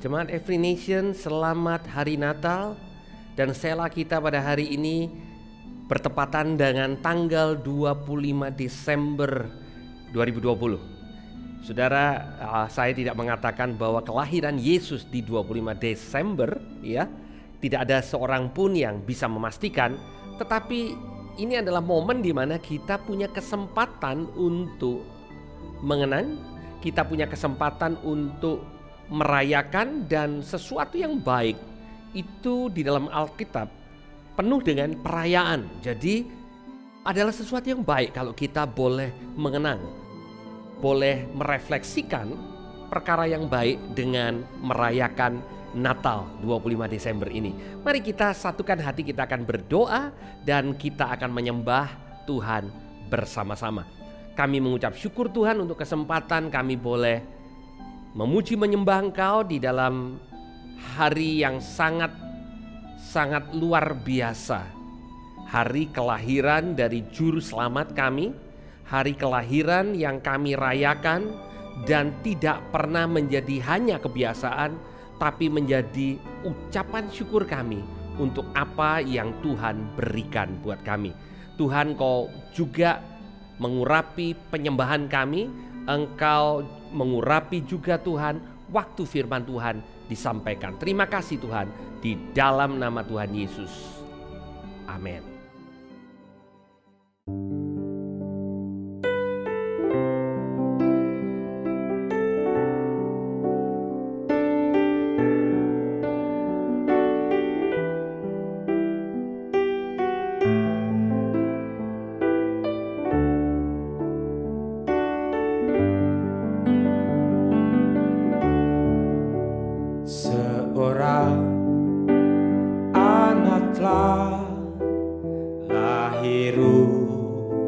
Jemaat Every Nation, selamat Hari Natal. Dan sela kita pada hari ini bertepatan dengan tanggal 25 Desember 2020. Saudara, saya tidak mengatakan bahwa kelahiran Yesus di 25 Desember, ya, tidak ada seorang pun yang bisa memastikan. Tetapi ini adalah momen di mana kita punya kesempatan untuk mengenang, kita punya kesempatan untuk merayakan, dan sesuatu yang baik itu di dalam Alkitab penuh dengan perayaan. Jadi adalah sesuatu yang baik kalau kita boleh mengenang, boleh merefleksikan perkara yang baik dengan merayakan Natal 25 Desember ini. Mari kita satukan hati, kita akan berdoa dan kita akan menyembah Tuhan bersama-sama. Kami mengucap syukur Tuhan untuk kesempatan kami boleh memuji menyembah Engkau di dalam hari yang sangat luar biasa. Hari kelahiran dari Juru Selamat kami, hari kelahiran yang kami rayakan dan tidak pernah menjadi hanya kebiasaan, tapi menjadi ucapan syukur kami untuk apa yang Tuhan berikan buat kami. Tuhan, Kau juga mengurapi penyembahan kami, Engkau mengurapi juga Tuhan waktu firman Tuhan disampaikan. Terima kasih Tuhan, di dalam nama Tuhan Yesus. Amin. Seorang anak telah lahir untuk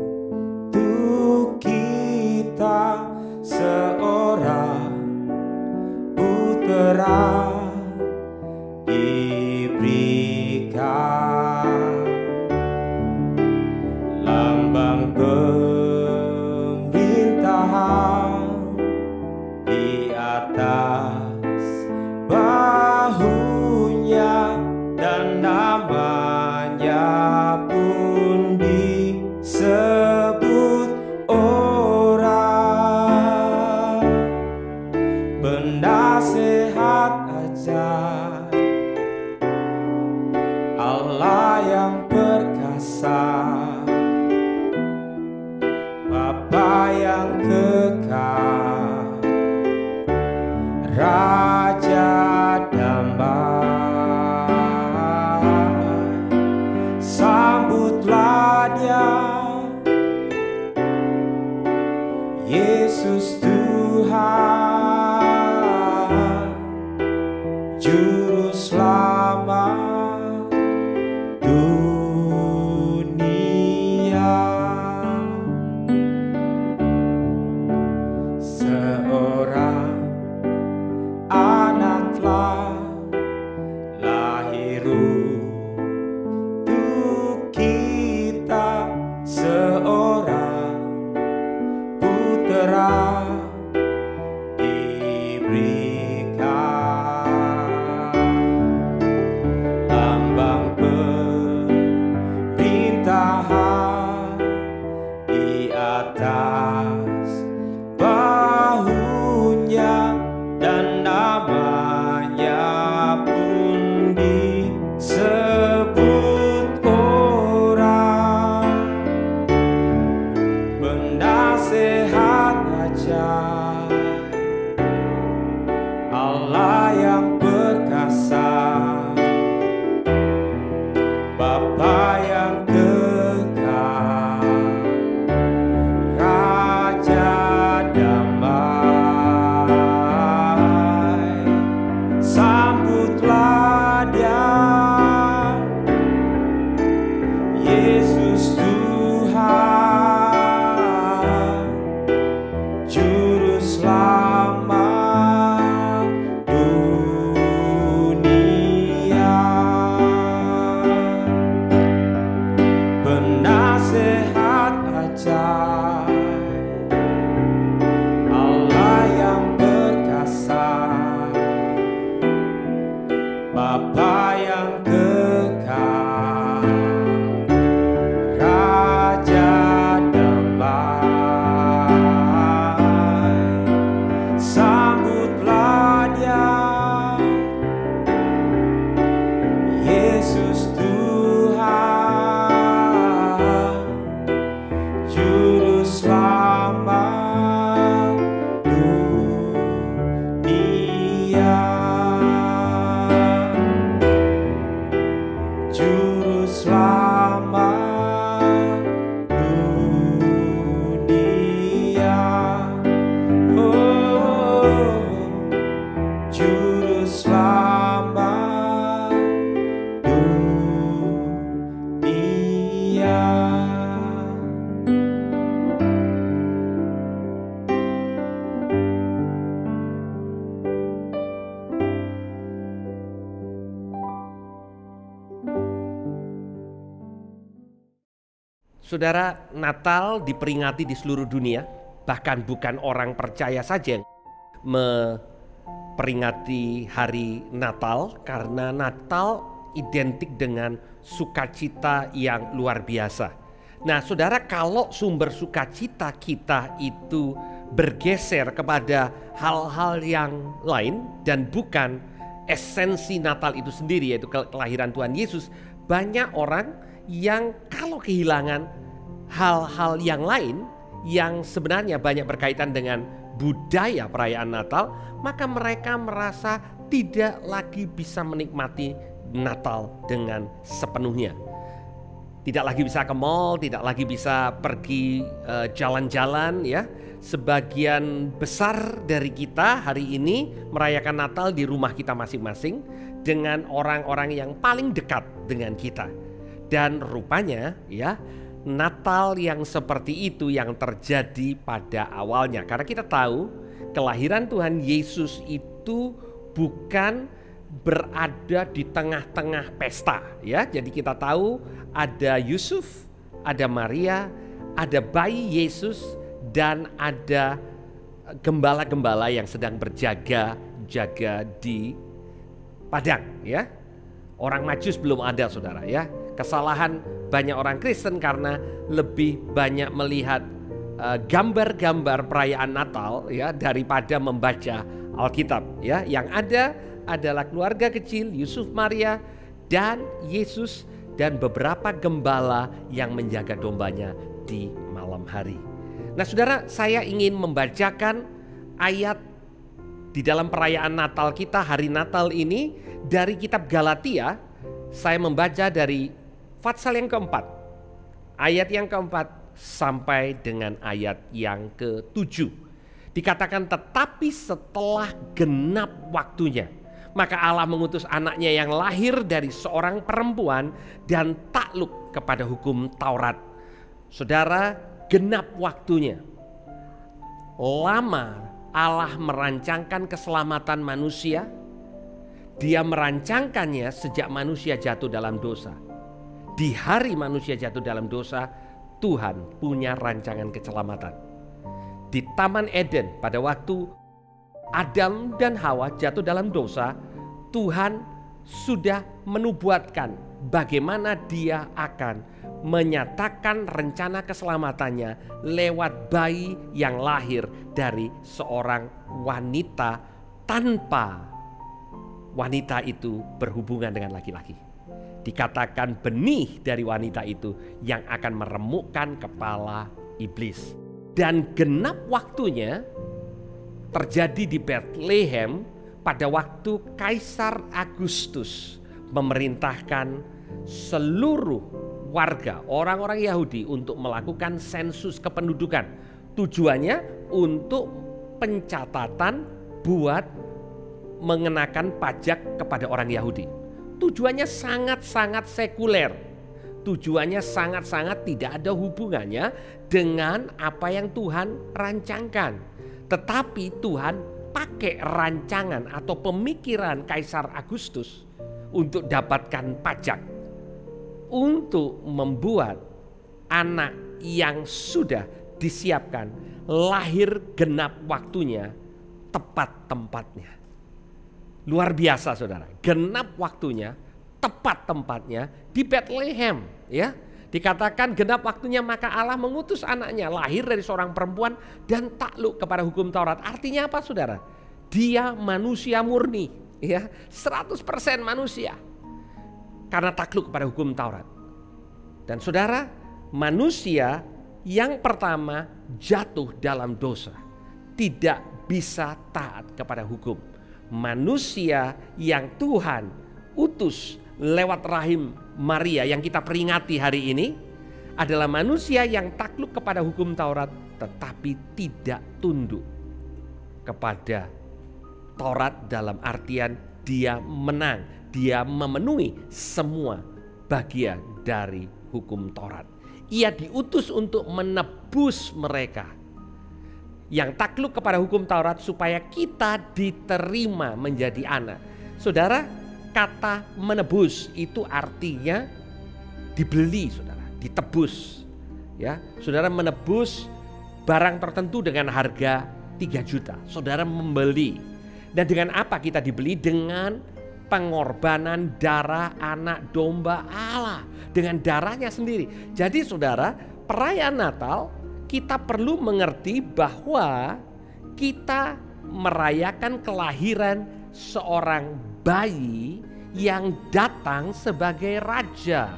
kita, seorang putera diberikan, lambang pemerintahan di atas bahunya, dan namanya pun disebut orang penasehat ajaib, Allah yang perkasa, Bapa yang kekal, Raja damai. Sambutlah Dia, Yesus Tuhan, Juru Selamat dunia. Seorang anak telah lahir untuk kita, seorang putera diberikan, lambang pemerintahan di atas bahunya, dan namanya pun disebut orang penasehat ajaib, Allah yang perkasa, Bapa yang kekal, Raja damai. Sambutlah Dia, Yesus Tuhan, Juru Selamat dunia. Bapa yang kekal, Raja damai, sambutlah Dia, Yesus Tuhan, Juru Selamat dunia. Juru Selamat dunia, oh, Juru Selamat dunia. Saudara, Natal diperingati di seluruh dunia, bahkan bukan orang percaya saja yang memperingati hari Natal, karena Natal identik dengan sukacita yang luar biasa. Nah, saudara, kalau sumber sukacita kita itu bergeser kepada hal-hal yang lain dan bukan esensi Natal itu sendiri, yaitu kelahiran Tuhan Yesus, banyak orang yang kalau kehilangan hal-hal yang lain yang sebenarnya banyak berkaitan dengan budaya perayaan Natal, maka mereka merasa tidak lagi bisa menikmati Natal dengan sepenuhnya. Tidak lagi bisa ke mall, tidak lagi bisa pergi jalan-jalan ya. Sebagian besar dari kita hari ini merayakan Natal di rumah kita masing-masing dengan orang-orang yang paling dekat dengan kita. Dan rupanya ya, Natal yang seperti itu yang terjadi pada awalnya. Karena kita tahu kelahiran Tuhan Yesus itu bukan berada di tengah-tengah pesta ya. Jadi kita tahu ada Yusuf, ada Maria, ada bayi Yesus, dan ada gembala-gembala yang sedang berjaga-jaga di padang ya. Orang Majus belum ada, saudara ya. Kesalahan banyak orang Kristen karena lebih banyak melihat gambar-gambar perayaan Natal ya daripada membaca Alkitab ya. Yang ada adalah keluarga kecil Yusuf, Maria, dan Yesus, dan beberapa gembala yang menjaga dombanya di malam hari. Nah, saudara, saya ingin membacakan ayat di dalam perayaan Natal kita hari Natal ini dari kitab Galatia. Saya membaca dari Fatsal yang keempat, ayat yang keempat sampai dengan ayat yang ke-7. Dikatakan, tetapi setelah genap waktunya, maka Allah mengutus anaknya yang lahir dari seorang perempuan dan takluk kepada hukum Taurat. Saudara, genap waktunya. Lama Allah merancangkan keselamatan manusia. Dia merancangkannya sejak manusia jatuh dalam dosa. Di hari manusia jatuh dalam dosa, Tuhan punya rancangan keselamatan. Di Taman Eden pada waktu Adam dan Hawa jatuh dalam dosa, Tuhan sudah menubuatkan bagaimana Dia akan menyatakan rencana keselamatannya lewat bayi yang lahir dari seorang wanita tanpa wanita itu berhubungan dengan laki-laki. Dikatakan benih dari wanita itu yang akan meremukkan kepala iblis. Dan genap waktunya terjadi di Bethlehem pada waktu Kaisar Agustus memerintahkan seluruh warga orang-orang Yahudi untuk melakukan sensus kependudukan. Tujuannya untuk pencatatan buat mengenakan pajak kepada orang Yahudi. Tujuannya sangat-sangat sekuler. Tujuannya sangat-sangat tidak ada hubungannya dengan apa yang Tuhan rancangkan. Tetapi Tuhan pakai rancangan atau pemikiran Kaisar Agustus untuk dapatkan pajak, untuk membuat anak yang sudah disiapkan lahir genap waktunya, tepat tempatnya. Luar biasa saudara, genap waktunya, tepat tempatnya di Bethlehem ya. Dikatakan genap waktunya maka Allah mengutus anaknya lahir dari seorang perempuan dan takluk kepada hukum Taurat. Artinya apa saudara? Dia manusia murni ya, 100% manusia karena takluk kepada hukum Taurat. Dan saudara, manusia yang pertama jatuh dalam dosa, tidak bisa taat kepada hukum. Manusia yang Tuhan utus lewat rahim Maria yang kita peringati hari ini adalah manusia yang takluk kepada hukum Taurat tetapi tidak tunduk kepada Taurat dalam artian dia menang, dia memenuhi semua bagian dari hukum Taurat. Ia diutus untuk menebus mereka yang takluk kepada hukum Taurat supaya kita diterima menjadi anak. Saudara, kata menebus itu artinya dibeli, saudara, ditebus. Ya, saudara menebus barang tertentu dengan harga 3 juta. Saudara membeli. Dan dengan apa kita dibeli? Dengan pengorbanan darah anak domba Allah, dengan darahnya sendiri. Jadi saudara, perayaan Natal kita perlu mengerti bahwa kita merayakan kelahiran seorang bayi yang datang sebagai raja,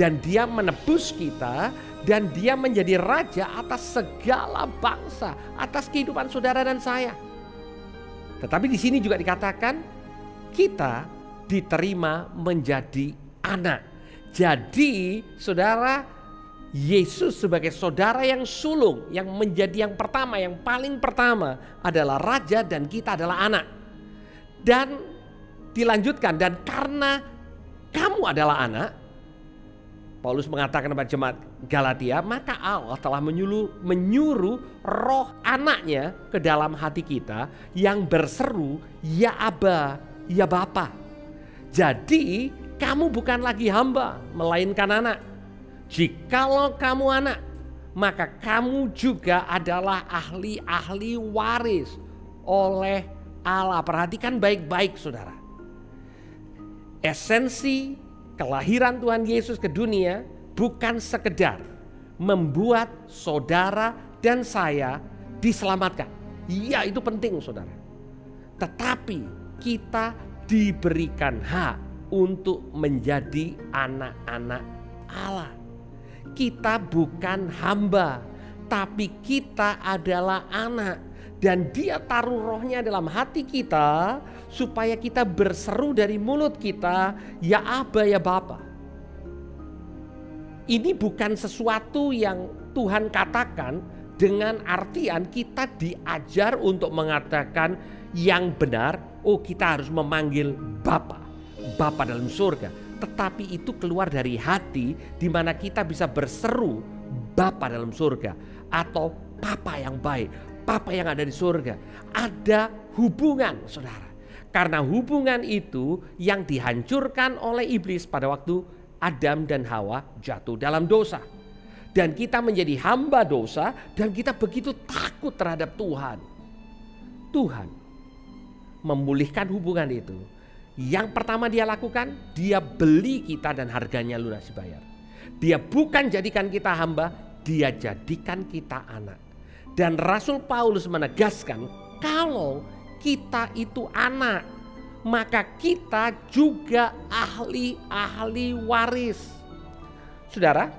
dan dia menebus kita, dan dia menjadi raja atas segala bangsa, atas kehidupan saudara dan saya. Tetapi di sini juga dikatakan kita diterima menjadi anak. Jadi saudara, Yesus sebagai saudara yang sulung, yang menjadi yang pertama, yang paling pertama adalah raja dan kita adalah anak. Dan dilanjutkan, dan karena kamu adalah anak, Paulus mengatakan kepada jemaat Galatia, maka Allah telah menyuruh roh anaknya ke dalam hati kita yang berseru, ya Aba, ya Bapa. Jadi kamu bukan lagi hamba, melainkan anak. Jikalau kamu anak, maka kamu juga adalah ahli-ahli waris oleh Allah. Perhatikan baik-baik saudara. Esensi kelahiran Tuhan Yesus ke dunia bukan sekedar membuat saudara dan saya diselamatkan. Iya, itu penting saudara. Tetapi kita diberikan hak untuk menjadi anak-anak Allah. Kita bukan hamba, tapi kita adalah anak. Dan dia taruh rohnya dalam hati kita supaya kita berseru dari mulut kita, ya Aba, ya Bapa. Ini bukan sesuatu yang Tuhan katakan dengan artian kita diajar untuk mengatakan yang benar, oh kita harus memanggil Bapa, Bapa dalam surga. Tetapi itu keluar dari hati di mana kita bisa berseru Bapa dalam surga atau Papa yang baik, Papa yang ada di surga. Ada hubungan saudara. Karena hubungan itu yang dihancurkan oleh iblis pada waktu Adam dan Hawa jatuh dalam dosa. Dan kita menjadi hamba dosa dan kita begitu takut terhadap Tuhan. Tuhan memulihkan hubungan itu. Yang pertama dia lakukan, dia beli kita dan harganya lunas dibayar. Dia bukan jadikan kita hamba, dia jadikan kita anak. Dan Rasul Paulus menegaskan, kalau kita itu anak, maka kita juga ahli-ahli waris. Saudara,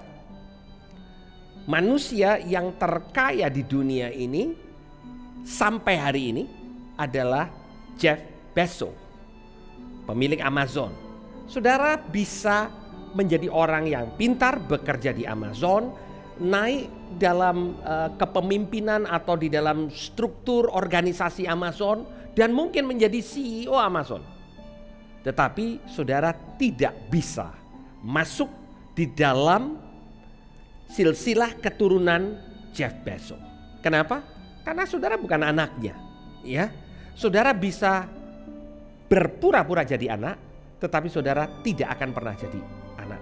manusia yang terkaya di dunia ini sampai hari ini adalah Jeff Bezos, pemilik Amazon. Saudara bisa menjadi orang yang pintar, bekerja di Amazon, naik dalam kepemimpinan atau di dalam struktur organisasi Amazon, dan mungkin menjadi CEO Amazon. Tetapi saudara tidak bisa masuk di dalam silsilah keturunan Jeff Bezos. Kenapa? Karena saudara bukan anaknya, ya. Saudara bisa berpura-pura jadi anak, tetapi saudara tidak akan pernah jadi anak.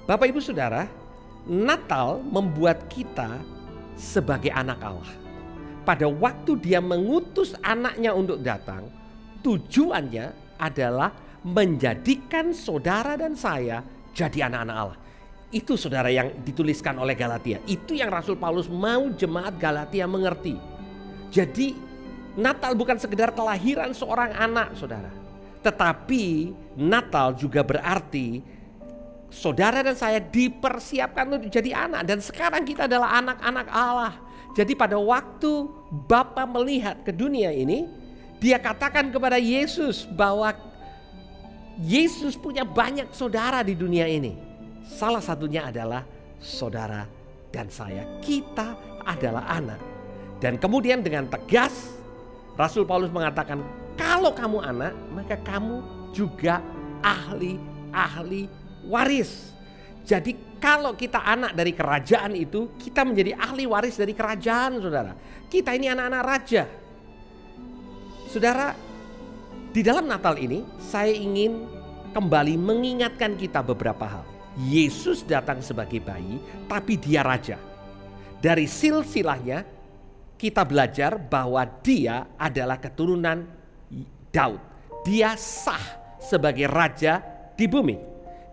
Bapak Ibu Saudara, Natal membuat kita sebagai anak Allah. Pada waktu dia mengutus anaknya untuk datang, tujuannya adalah menjadikan saudara dan saya jadi anak-anak Allah. Itu saudara yang dituliskan oleh Galatia. Itu yang Rasul Paulus mau jemaat Galatia mengerti. Jadi Natal bukan sekedar kelahiran seorang anak saudara. Tetapi Natal juga berarti saudara dan saya dipersiapkan untuk jadi anak. Dan sekarang kita adalah anak-anak Allah. Jadi pada waktu Bapa melihat ke dunia ini, dia katakan kepada Yesus bahwa Yesus punya banyak saudara di dunia ini. Salah satunya adalah saudara dan saya. Kita adalah anak. Dan kemudian dengan tegas Rasul Paulus mengatakan, kalau kamu anak, maka kamu juga ahli waris. Jadi kalau kita anak dari kerajaan itu, kita menjadi ahli waris dari kerajaan, saudara. Kita ini anak-anak raja. Saudara, di dalam Natal ini saya ingin kembali mengingatkan kita beberapa hal. Yesus datang sebagai bayi, tapi dia raja. Dari silsilahnya kita belajar bahwa dia adalah keturunan Daud. Dia sah sebagai raja di bumi.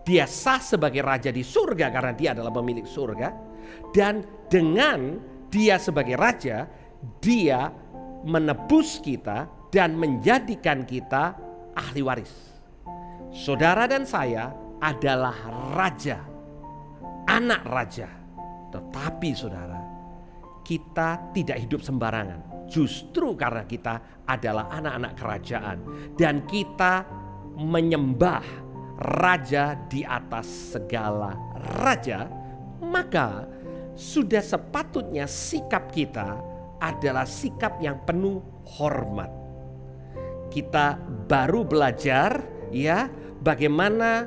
Dia sah sebagai raja di surga karena dia adalah pemilik surga. Dan dengan dia sebagai raja, dia menebus kita dan menjadikan kita ahli waris. Saudara dan saya adalah raja, anak raja. Tetapi saudara, kita tidak hidup sembarangan. Justru karena kita adalah anak-anak kerajaan dan kita menyembah raja di atas segala raja, maka sudah sepatutnya sikap kita adalah sikap yang penuh hormat. Kita baru belajar ya bagaimana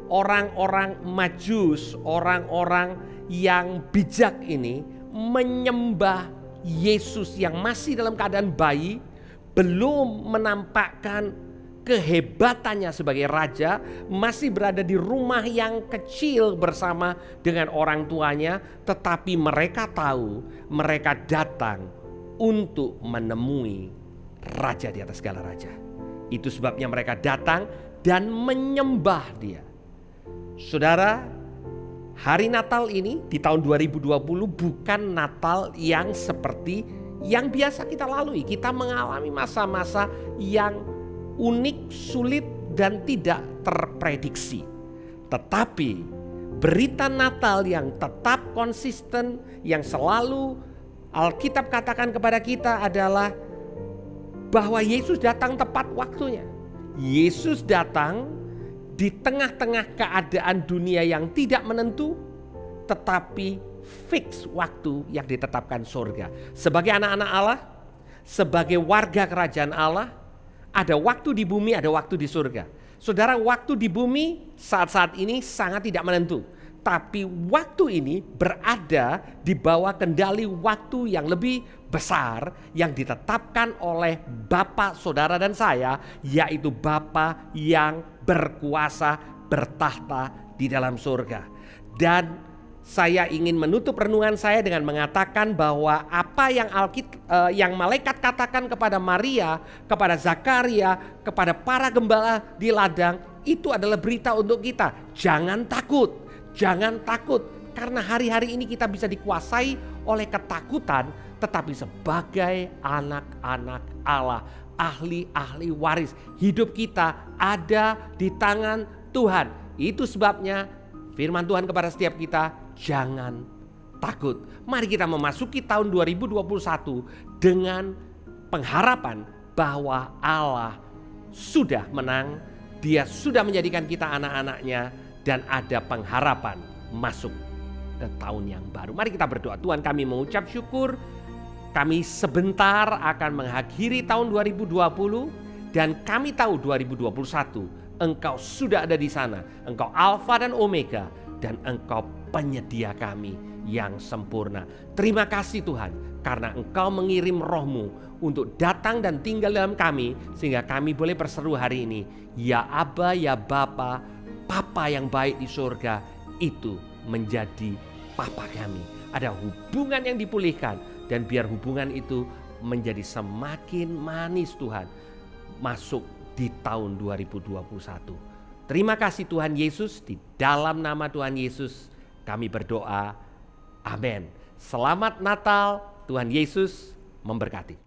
orang-orang Majus, orang-orang yang bijak ini menyembah Yesus yang masih dalam keadaan bayi, belum menampakkan kehebatannya sebagai raja, masih berada di rumah yang kecil bersama dengan orang tuanya, tetapi mereka tahu mereka datang untuk menemui raja di atas segala raja. Itu sebabnya mereka datang dan menyembah dia. Saudara, hari Natal ini di tahun 2020 bukan Natal yang seperti yang biasa kita lalui. Kita mengalami masa-masa yang unik, sulit, dan tidak terprediksi. Tetapi berita Natal yang tetap konsisten, yang selalu Alkitab katakan kepada kita adalah bahwa Yesus datang tepat waktunya. Yesus datang di tengah-tengah keadaan dunia yang tidak menentu, tetapi fix waktu yang ditetapkan surga. Sebagai anak-anak Allah, sebagai warga kerajaan Allah, ada waktu di bumi, ada waktu di surga. Saudara, waktu di bumi saat-saat ini sangat tidak menentu. Tapi waktu ini berada di bawah kendali waktu yang lebih besar yang ditetapkan oleh Bapa, saudara dan saya, yaitu Bapa yang berkuasa bertahta di dalam surga. Dan saya ingin menutup renungan saya dengan mengatakan bahwa apa yang yang malaikat katakan kepada Maria, kepada Zakaria, kepada para gembala di ladang, itu adalah berita untuk kita. Jangan takut. Jangan takut, karena hari-hari ini kita bisa dikuasai oleh ketakutan, tetapi sebagai anak-anak Allah, ahli-ahli waris, hidup kita ada di tangan Tuhan. Itu sebabnya firman Tuhan kepada setiap kita, jangan takut. Mari kita memasuki tahun 2021 dengan pengharapan bahwa Allah sudah menang, Dia sudah menjadikan kita anak-anaknya, dan ada pengharapan masuk ke tahun yang baru. Mari kita berdoa. Tuhan, kami mengucap syukur. Kami sebentar akan mengakhiri tahun 2020. Dan kami tahu 2021 Engkau sudah ada di sana. Engkau Alfa dan Omega. Dan Engkau penyedia kami yang sempurna. Terima kasih Tuhan. Karena Engkau mengirim Roh-Mu untuk datang dan tinggal dalam kami. Sehingga kami boleh berseru hari ini. Ya Aba, ya Bapa, Papa yang baik di surga, itu menjadi Papa kami. Ada hubungan yang dipulihkan, dan biar hubungan itu menjadi semakin manis Tuhan. masuk di tahun 2021. Terima kasih Tuhan Yesus, di dalam nama Tuhan Yesus kami berdoa. Amin. Selamat Natal, Tuhan Yesus memberkati.